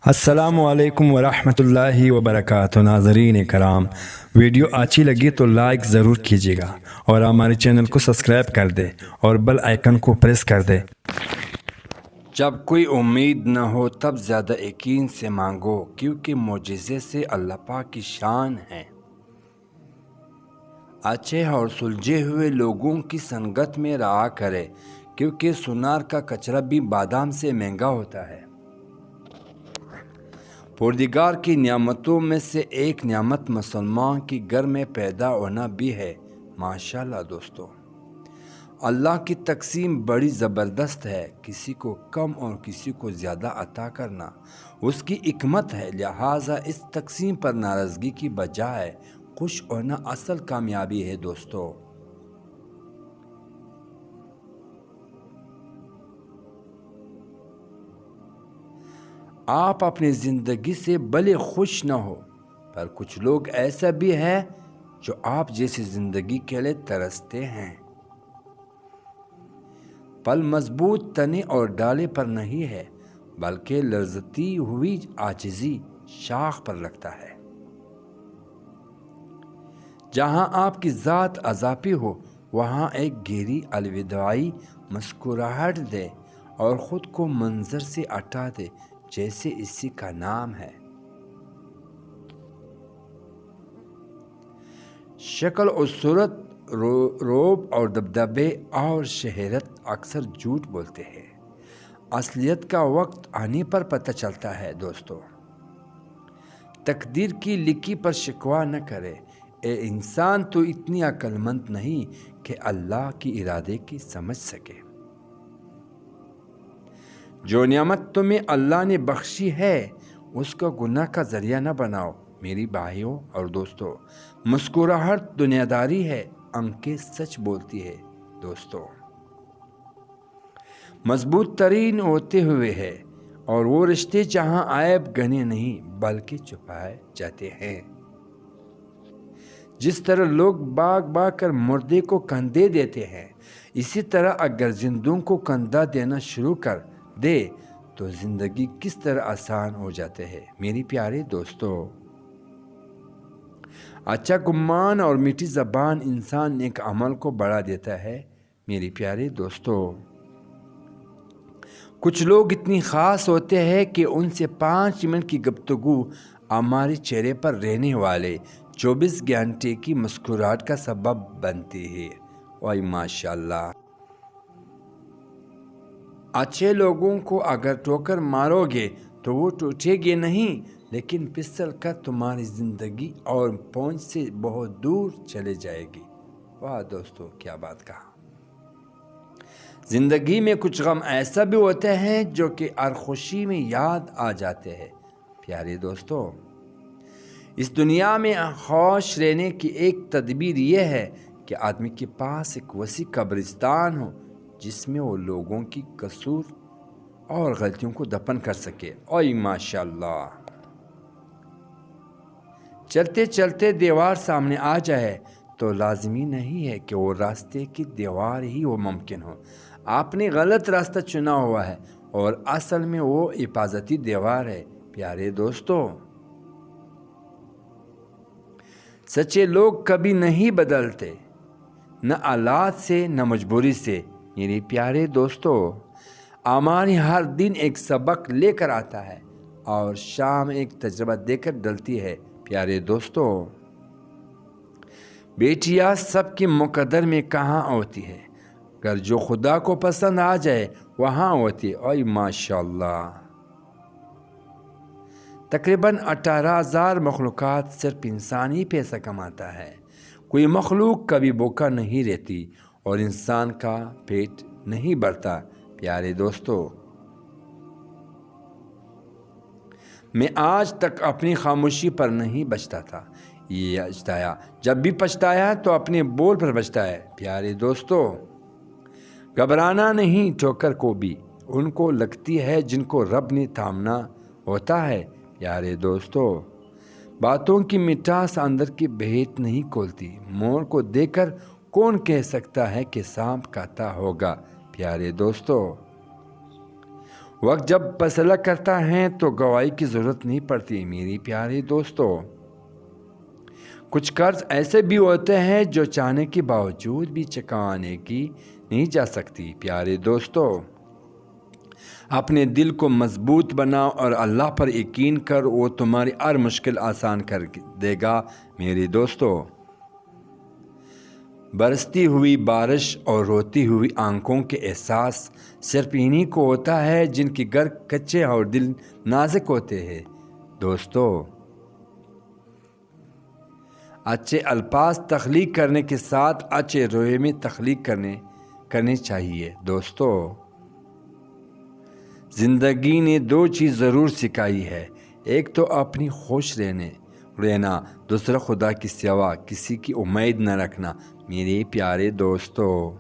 السلام علیکم ورحمۃ اللہ وبرکاتہ۔ ناظرین کرام، ویڈیو اچھی لگی تو لائک ضرور کیجیے گا اور ہمارے چینل کو سبسکرائب کر دے اور بیل آئیکن کو پریس کر دے۔ جب کوئی امید نہ ہو تب زیادہ یقین سے مانگو، کیونکہ معجزے سے اللہ پاک کی شان ہے۔ اچھے اور سلجھے ہوئے لوگوں کی سنگت میں رہا کرے، کیونکہ سونار کا کچرا بھی بادام سے مہنگا ہوتا ہے۔ پروردگار کی نعمتوں میں سے ایک نعمت مسلمان کی گھر میں پیدا ہونا بھی ہے۔ ماشاءاللہ دوستو، اللہ کی تقسیم بڑی زبردست ہے، کسی کو کم اور کسی کو زیادہ عطا کرنا اس کی حکمت ہے، لہٰذا اس تقسیم پر ناراضگی کی بجائے خوش ہونا اصل کامیابی ہے دوستو۔ آپ اپنی زندگی سے بھلے خوش نہ ہو، پر کچھ لوگ ایسا بھی ہے جو آپ جیسی زندگی کے لیے ترستے ہیں۔ پل مضبوط تنے اور ڈالے پر نہیں ہے، بلکہ لرزتی ہوئی عاجزی شاخ پر لگتا ہے۔ جہاں آپ کی ذات اضافی ہو، وہاں ایک گہری الوداعی مسکراہٹ دے اور خود کو منظر سے ہٹا دے، جیسے اسی کا نام ہے۔ شکل و صورت، روب اور دبدبے اور شہرت اکثر جھوٹ بولتے ہیں، اصلیت کا وقت آنے پر پتہ چلتا ہے دوستو۔ تقدیر کی لکھی پر شکوہ نہ کرے، اے انسان تو اتنی عقل مند نہیں کہ اللہ کی ارادے کی سمجھ سکے۔ جو نعمت تمہیں اللہ نے بخشی ہے اس کو گناہ کا ذریعہ نہ بناؤ۔ میری بھائیوں اور دوستو، مسکراہٹ دنیاداری ہے، آنکھیں سچ بولتی ہے دوستو۔ مضبوط ترین ہوتے ہوئے ہے، اور وہ رشتے جہاں عیب گنے نہیں بلکہ چھپائے جاتے ہیں۔ جس طرح لوگ باغ باغ کر مردے کو کندھے دیتے ہیں، اسی طرح اگر زندوں کو کندھا دینا شروع کر دے تو زندگی کس طرح آسان ہو جاتے ہیں۔ میری پیارے دوستو، اچھا گمان اور میٹھی زبان انسان نیک عمل کو بڑھا دیتا ہے۔ میری پیارے دوستو، کچھ لوگ اتنی خاص ہوتے ہیں کہ ان سے 5 منٹ کی گفتگو ہمارے چہرے پر رہنے والے 24 گھنٹے کی مسکراہٹ کا سبب بنتی ہے۔ اوہ ماشاءاللہ، اچھے لوگوں کو اگر ٹھوکر مارو گے تو وہ ٹوٹے گے نہیں، لیکن پھسل کر تمہاری زندگی اور پہنچ سے بہت دور چلے جائے گی۔ واہ دوستو، کیا بات کہا۔ زندگی میں کچھ غم ایسا بھی ہوتے ہیں جو کہ ہر خوشی میں یاد آ جاتے ہیں۔ پیارے دوستو، اس دنیا میں خوش رہنے کی ایک تدبیر یہ ہے کہ آدمی کے پاس ایک وسیع قبرستان ہو جس میں وہ لوگوں کی قصور اور غلطیوں کو دفن کر سکے۔ اوہ ماشاءاللہ، چلتے چلتے دیوار سامنے آ جائے تو لازمی نہیں ہے کہ وہ راستے کی دیوار ہی وہ ممکن ہو۔ آپ نے غلط راستہ چنا ہوا ہے اور اصل میں وہ حفاظتی دیوار ہے۔ پیارے دوستو، سچے لوگ کبھی نہیں بدلتے، نہ حالات سے نہ مجبوری سے۔ میرے پیارے دوستو، ہماری ہر دن ایک سبق لے کر آتا ہے اور شام ایک تجربہ دے کر ڈلتی ہے۔ پیارے دوستو، بیٹیاں سب کے مقدر میں کہاں ہوتی ہے، اگر جو خدا کو پسند آ جائے وہاں ہوتی ہے۔ اوہ ماشاءاللہ، تقریباً 18,000 مخلوقات صرف انسان ہی پیسہ کماتا ہے۔ کوئی مخلوق کبھی بھوکا نہیں رہتی اور انسان کا پیٹ نہیں بھرتا۔ پیارے دوستو، میں آج تک اپنی خاموشی پر نہیں بچتا تھا، یہ پچھتایا، جب بھی پچھتایا تو اپنے بول پر بچتا ہے۔ پیارے دوستو، گھبرانا نہیں، ٹھوکر کو بھی ان کو لگتی ہے جن کو رب نے تھامنا ہوتا ہے۔ پیارے دوستو، باتوں کی مٹھاس اندر کی بہت نہیں کھولتی، مور کو دیکھ کر کون کہہ سکتا ہے کہ سانپ کاتا ہوگا۔ پیارے دوستو، وقت جب فیصلہ کرتا ہے تو گواہی کی ضرورت نہیں پڑتی میری پیارے دوستو۔ کچھ قرض ایسے بھی ہوتے ہیں جو چاہنے کے باوجود بھی چکانے کی نہیں جا سکتی پیارے دوستو۔ اپنے دل کو مضبوط بناؤ اور اللہ پر یقین کر، وہ تمہاری ہر مشکل آسان کر دے گا میرے دوستو۔ برستی ہوئی بارش اور روتی ہوئی آنکھوں کے احساس صرف انہی کو ہوتا ہے جن کے گھر کچے اور دل نازک ہوتے ہیں دوستو۔ اچھے الفاظ تخلیق کرنے کے ساتھ اچھے رویے میں تخلیق کرنے چاہیے دوستو۔ زندگی نے دو چیز ضرور سکھائی ہے، ایک تو اپنی خوش رہنا، دوسرا خدا کی سوا کسی کی امید نہ رکھنا میرے پیارے دوستو۔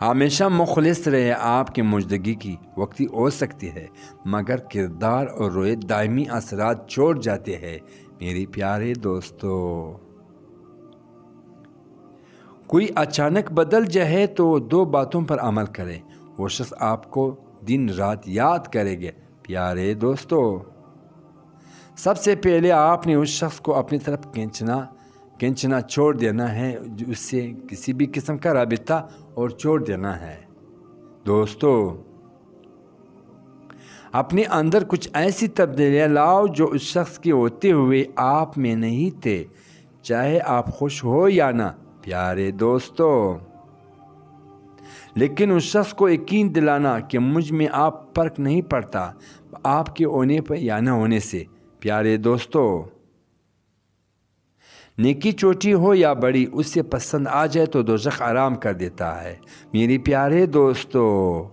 ہمیشہ مخلص رہے، آپ کی موجودگی کی وقتی ہو سکتی ہے مگر کردار اور رویے دائمی اثرات چھوڑ جاتے ہیں میرے پیارے دوستو۔ کوئی اچانک بدل جائے تو دو باتوں پر عمل کریں، وہ شخص آپ کو دن رات یاد کرے گا پیارے دوستو۔ سب سے پہلے آپ نے اس شخص کو اپنی طرف کھینچنا چھوڑ دینا ہے، اس سے کسی بھی قسم کا رابطہ اور چھوڑ دینا ہے دوستو۔ اپنے اندر کچھ ایسی تبدیلیاں لاؤ جو اس شخص کے ہوتے ہوئے آپ میں نہیں تھے، چاہے آپ خوش ہو یا نہ پیارے دوستو۔ لیکن اس شخص کو یقین دلانا کہ مجھ میں آپ فرق نہیں پڑتا آپ کے ہونے پر یا نہ ہونے سے پیارے دوستو۔ نیکی چھوٹی ہو یا بڑی، اس سے پسند آ جائے تو دوزخ آرام کر دیتا ہے میرے پیارے دوستو۔